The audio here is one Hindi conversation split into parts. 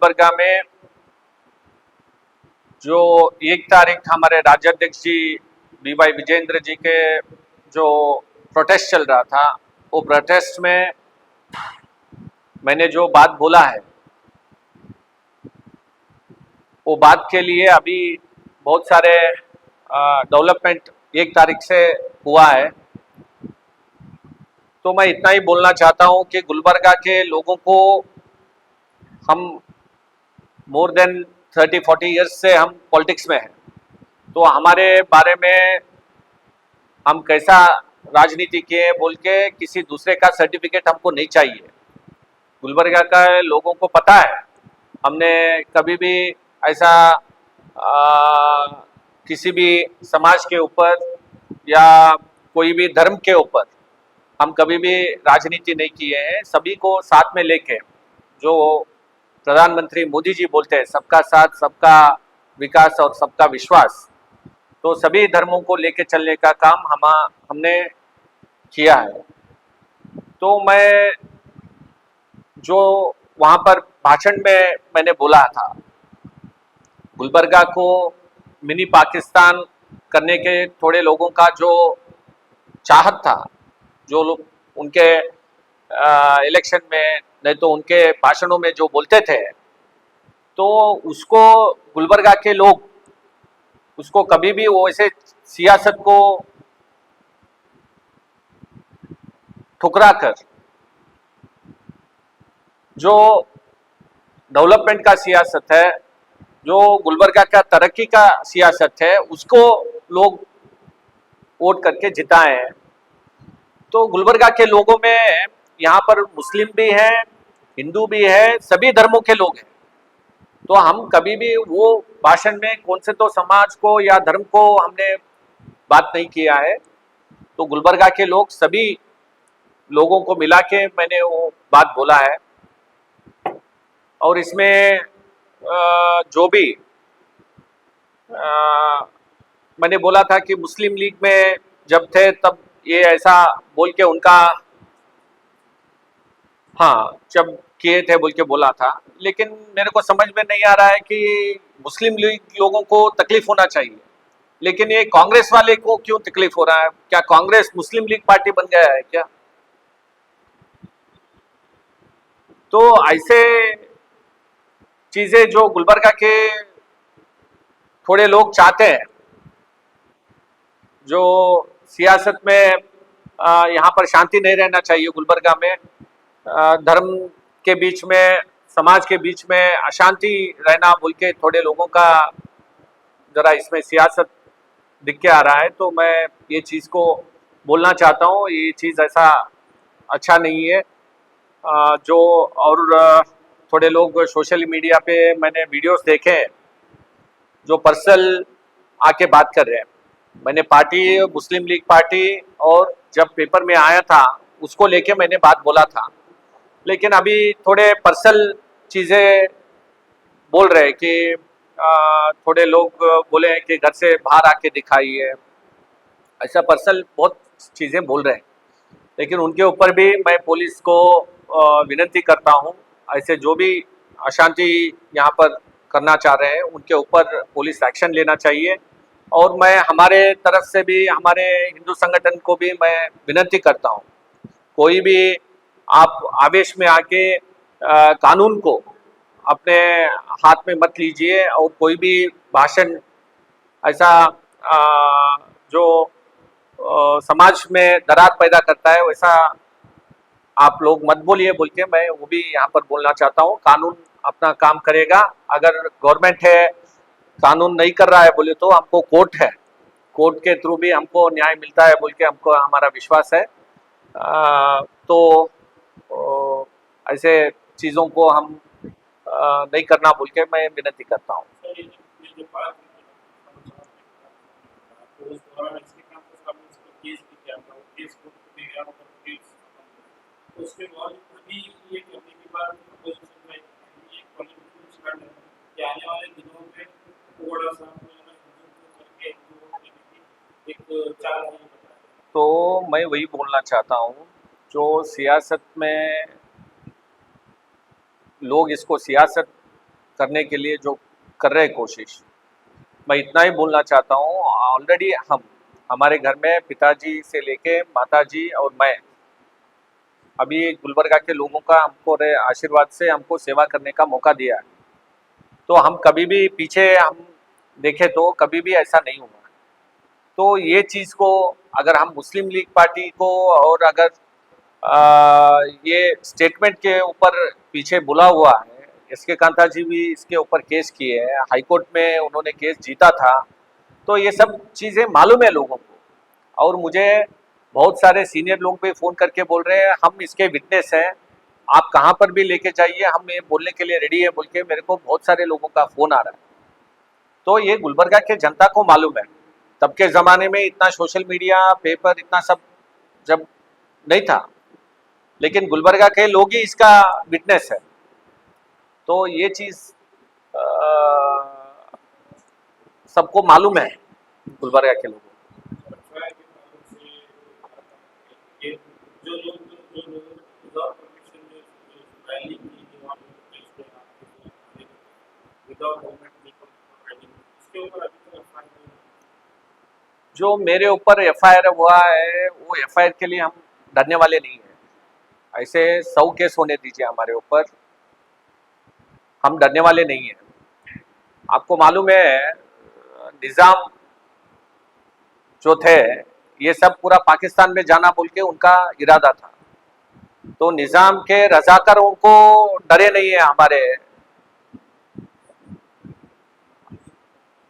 गुलबर्गा में जो 1 तारीख हमारे राज्याध्यक्ष जी BY विजेंद्र जी के जो प्रोटेस्ट चल रहा था, वो प्रोटेस्ट में मैंने जो बात बोला है, वो बात के लिए अभी बहुत सारे डेवलपमेंट 1 तारीख से हुआ है। तो मैं इतना ही बोलना चाहता हूँ कि गुलबर्गा के लोगों को हम मोर देन 30-40 ईयर्स से हम पॉलिटिक्स में हैं, तो हमारे बारे में हम कैसा राजनीति किए बोल के किसी दूसरे का सर्टिफिकेट हमको नहीं चाहिए। गुलबर्गा का लोगों को पता है, हमने कभी भी ऐसा किसी भी समाज के ऊपर या कोई भी धर्म के ऊपर हम कभी भी राजनीति नहीं किए हैं। सभी को साथ में लेके, जो प्रधानमंत्री मोदी जी बोलते हैं, सबका साथ, सबका विकास और सबका विश्वास, तो सभी धर्मों को लेके चलने का काम हमने किया है। तो मैं जो वहाँ पर भाषण में मैंने बोला था, गुलबर्गा को मिनी पाकिस्तान करने के थोड़े लोगों का जो चाहत था, जो लोग उनके इलेक्शन में नहीं तो उनके भाषणों में जो बोलते थे, तो उसको गुलबर्गा के लोग उसको कभी भी वो ऐसे सियासत को ठुकरा कर जो डेवलपमेंट का सियासत है, जो गुलबर्गा का तरक्की का सियासत है, उसको लोग वोट करके जिताए हैं। तो गुलबर्गा के लोगों में यहाँ पर मुस्लिम भी हैं, हिंदू भी है, सभी धर्मों के लोग हैं। तो हम कभी भी वो भाषण में कौन से तो समाज को या धर्म को हमने बात नहीं किया है। तो गुलबर्गा के लोग सभी लोगों को मिला के मैंने वो बात बोला है। और इसमें जो भी मैंने बोला था कि मुस्लिम लीग में जब थे तब ये ऐसा बोल के उनका, हाँ, जब किए थे बोल के बोला था, लेकिन मेरे को समझ में नहीं आ रहा है कि मुस्लिम लीग लोगों को तकलीफ होना चाहिए, लेकिन ये कांग्रेस वाले को क्यों तकलीफ हो रहा है? क्या कांग्रेस मुस्लिम लीग पार्टी बन गया है क्या? तो ऐसे चीजें जो गुलबर्गा के थोड़े लोग चाहते हैं, जो सियासत में यहाँ पर शांति नहीं रहना चाहिए गुलबर्गा में, धर्म के बीच में, समाज के बीच में अशांति रहना बोल के थोड़े लोगों का जरा इसमें सियासत दिख के आ रहा है। तो मैं ये चीज़ को बोलना चाहता हूँ, ये चीज़ ऐसा अच्छा नहीं है। जो और थोड़े लोग सोशल मीडिया पे मैंने वीडियोस देखे हैं जो पर्सनल आके बात कर रहे हैं। मैंने पार्टी मुस्लिम लीग पार्टी और जब पेपर में आया था उसको लेके मैंने बात बोला था, लेकिन अभी थोड़े पर्सनल चीज़ें बोल रहे हैं कि थोड़े लोग बोले हैं कि घर से बाहर आके दिखाइए, ऐसा पर्सनल बहुत चीज़ें बोल रहे हैं। लेकिन उनके ऊपर भी मैं पुलिस को विनती करता हूँ, ऐसे जो भी अशांति यहाँ पर करना चाह रहे हैं उनके ऊपर पुलिस एक्शन लेना चाहिए। और मैं हमारे तरफ से भी, हमारे हिंदू संगठन को भी मैं विनती करता हूँ, कोई भी आप आवेश में आके कानून को अपने हाथ में मत लीजिए और कोई भी भाषण ऐसा जो समाज में दरार पैदा करता है वैसा आप लोग मत बोलिए बोल के मैं वो भी यहाँ पर बोलना चाहता हूँ। कानून अपना काम करेगा। अगर गवर्नमेंट है कानून नहीं कर रहा है बोले तो हमको कोर्ट है, कोर्ट के थ्रू भी हमको न्याय मिलता है बोल के हमको हमारा विश्वास है। तो ऐसे चीज़ों को हम नहीं करना बोल के मैं विनती करता हूँ। उसके बाद अभी ये करने के बाद अपोजिशन में एक पॉलिटिकल स्टैंड है कि आने वाले दिनों में थोड़ा सा करके एक चाल है। तो मैं वही बोलना चाहता हूँ, जो सियासत में लोग इसको सियासत करने के लिए जो कर रहे कोशिश, मैं इतना ही बोलना चाहता हूँ। ऑलरेडी हमारे घर में पिताजी से लेके माताजी और मैं, अभी गुलबर्गा के लोगों का हमको आशीर्वाद से हमको सेवा करने का मौका दिया है। तो हम कभी भी पीछे हम देखें तो कभी भी ऐसा नहीं हुआ। तो ये चीज़ को अगर हम मुस्लिम लीग पार्टी को और अगर ये स्टेटमेंट के ऊपर पीछे बुला हुआ है, एस.के. कांता जी भी इसके ऊपर केस किए हैं, हाई कोर्ट में उन्होंने केस जीता था। तो ये सब चीज़ें मालूम है लोगों को, और मुझे बहुत सारे सीनियर लोग भी फ़ोन करके बोल रहे हैं हम इसके विटनेस हैं, आप कहाँ पर भी लेके जाइए, हम ये बोलने के लिए रेडी है बोल के मेरे को बहुत सारे लोगों का फ़ोन आ रहा है। तो ये गुलबर्गा के जनता को मालूम है। तब के ज़माने में इतना सोशल मीडिया, पेपर, इतना सब जब नहीं था, लेकिन गुलबर्गा के लोग ही इसका विटनेस है। तो ये चीज़ सबको मालूम है, गुलबर्गा के लोगों को। जो मेरे ऊपर एफआईआर हुआ है वो एफआईआर के लिए हम डरने वाले नहीं हैं। ऐसे 100 केस होने दीजिए हमारे ऊपर, हम डरने वाले नहीं हैं। आपको मालूम है निज़ाम जो थे ये सब पूरा पाकिस्तान में जाना बोल के उनका इरादा था। तो निज़ाम के रजाकार उनको डरे नहीं है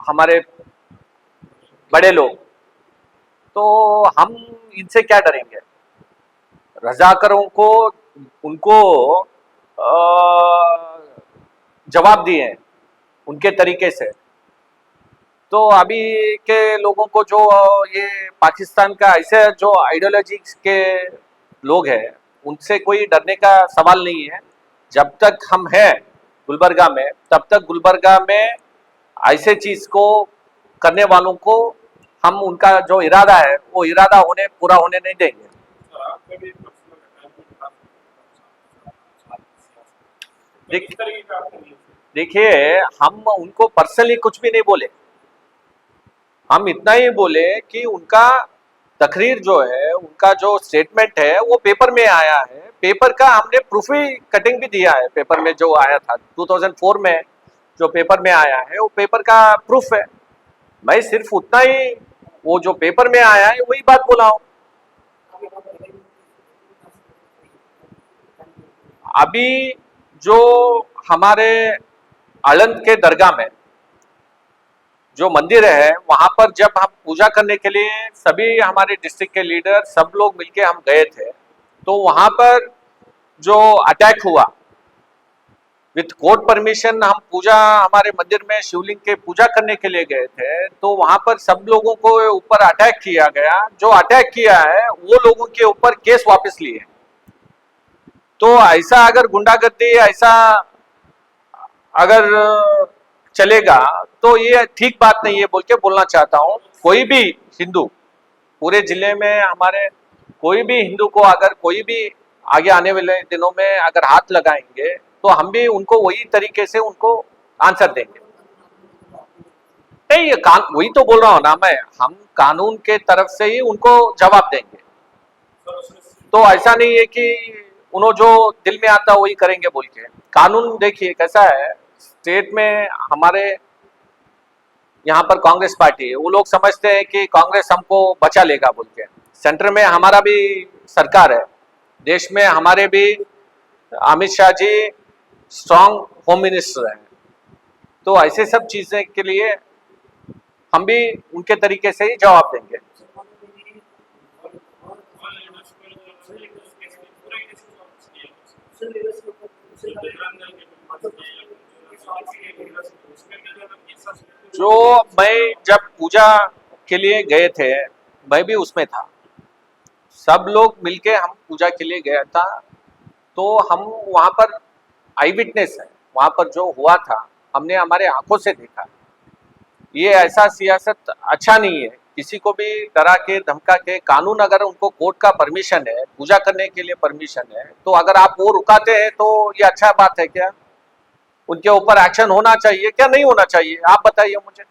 हमारे बड़े लोग। तो हम इनसे क्या डरेंगे? रजाकारों को उनको जवाब दिए हैं उनके तरीके से। तो अभी के लोगों को जो ये पाकिस्तान का ऐसे जो आइडियोलॉजी के लोग हैं उनसे कोई डरने का सवाल नहीं है। जब तक हम हैं गुलबर्गा में तब तक गुलबर्गा में ऐसे चीज़ को करने वालों को हम उनका जो इरादा है वो इरादा पूरा होने नहीं देंगे। देखिए हम उनको पर्सनली कुछ भी नहीं बोले, हम इतना ही बोले कि उनका तकरीर जो है, उनका जो स्टेटमेंट है वो पेपर में आया है। पेपर का हमने प्रूफ ही कटिंग भी दिया है, पेपर में जो आया था 2004 में जो पेपर में आया है वो पेपर का प्रूफ है। मैं सिर्फ उतना ही वो जो पेपर में आया है वही बात बोला हूँ। अभी जो हमारे आलंद के दरगाह में जो मंदिर है वहां पर जब हम पूजा करने के लिए सभी हमारे डिस्ट्रिक्ट के लीडर सब लोग मिलके हम गए थे, तो वहां पर जो अटैक हुआ विथ कोर्ट परमिशन, हम पूजा हमारे मंदिर में शिवलिंग के पूजा करने के लिए गए थे, तो वहां पर सब लोगों को ऊपर अटैक किया गया। जो अटैक किया है वो लोगों के ऊपर केस वापस लिए। तो ऐसा अगर गुंडागर्दी ऐसा अगर चलेगा तो ये ठीक बात नहीं है बोल के बोलना चाहता हूँ। कोई भी हिंदू पूरे जिले में हमारे कोई भी हिंदू को अगर कोई भी आगे आने वाले दिनों में अगर हाथ लगाएंगे तो हम भी उनको वही तरीके से उनको आंसर देंगे। नहीं, ये वही तो बोल रहा हूँ ना मैं, हम कानून के तरफ से ही उनको जवाब देंगे। तो ऐसा नहीं है कि उन्होंने जो दिल में आता वही करेंगे बोल के। कानून देखिए कैसा है, स्टेट में हमारे यहाँ पर कांग्रेस पार्टी है, वो लोग समझते हैं कि कांग्रेस हमको बचा लेगा बोल के। सेंटर में हमारा भी सरकार है, देश में हमारे भी Amit Shah G strong home minister हैं। तो ऐसे सब चीजें के लिए हम भी उनके तरीके से ही जवाब देंगे। जो मैं जब पूजा के लिए गए थे मैं भी उसमें था, सब लोग मिलके हम पूजा के लिए गया था। तो हम वहाँ पर आई विटनेस है, वहाँ पर जो हुआ था हमने हमारे आंखों से देखा। ये ऐसा सियासत अच्छा नहीं है, किसी को भी डरा के धमका के। कानून अगर उनको कोर्ट का परमिशन है, पूजा करने के लिए परमिशन है, तो अगर आप वो रुकाते हैं तो ये अच्छा बात है क्या? उनके ऊपर एक्शन होना चाहिए क्या नहीं होना चाहिए, आप बताइए मुझे।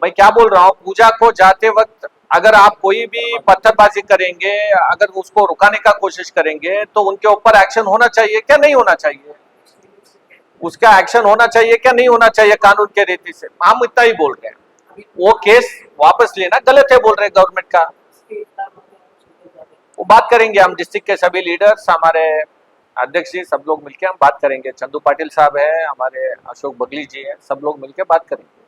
मैं क्या बोल रहा हूँ, पूजा को जाते वक्त अगर आप कोई भी पत्थरबाजी करेंगे, अगर उसको रुकाने का कोशिश करेंगे तो उनके ऊपर एक्शन होना चाहिए क्या नहीं होना चाहिए, उसका एक्शन होना चाहिए क्या नहीं होना चाहिए कानून के रीति से, हम इतना ही बोल रहे हैं। वो केस वापस लेना गलत है बोल रहे हैं गवर्नमेंट का, वो बात करेंगे हम डिस्ट्रिक्ट के सभी लीडर्स, हमारे अध्यक्ष जी सब लोग मिलकर हम बात करेंगे, चंदू पाटिल साहब है, हमारे अशोक बगली जी है, सब लोग मिलकर बात करेंगे।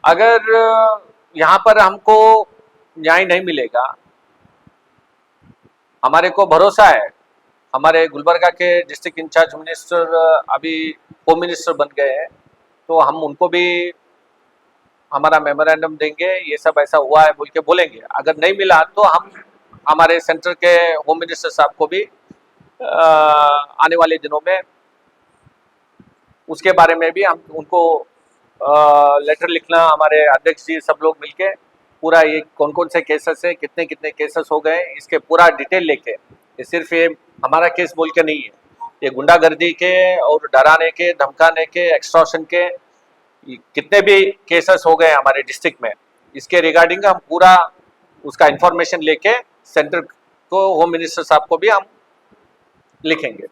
अगर यहाँ पर हमको न्याय नहीं मिलेगा, हमारे को भरोसा है, हमारे गुलबर्गा के डिस्ट्रिक्ट इंचार्ज मिनिस्टर अभी होम मिनिस्टर बन गए हैं, तो हम उनको भी हमारा मेमोरेंडम देंगे, ये सब ऐसा हुआ है बोल के बोलेंगे। अगर नहीं मिला तो हम हमारे सेंटर के होम मिनिस्टर साहब को भी आने वाले दिनों में उसके बारे में भी हम उनको लेटर लिखना, हमारे अध्यक्ष जी सब लोग मिलके पूरा ये कौन कौन से केसेस है, कितने कितने केसेस हो गए, इसके पूरा डिटेल लेके, ये सिर्फ ये हमारा केस बोल के नहीं है, ये गुंडागर्दी के और डराने के, धमकाने के, एक्सटॉर्शन के कितने भी केसेस हो गए हमारे डिस्ट्रिक्ट में, इसके रिगार्डिंग हम पूरा उसका इंफॉर्मेशन लेके सेंटर को, होम मिनिस्टर साहब को भी हम लिखेंगे।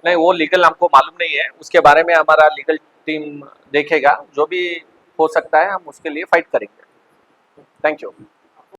नहीं, वो लीगल हमको मालूम नहीं है, उसके बारे में हमारा लीगल टीम देखेगा, जो भी हो सकता है हम उसके लिए फाइट करेंगे। Thank you.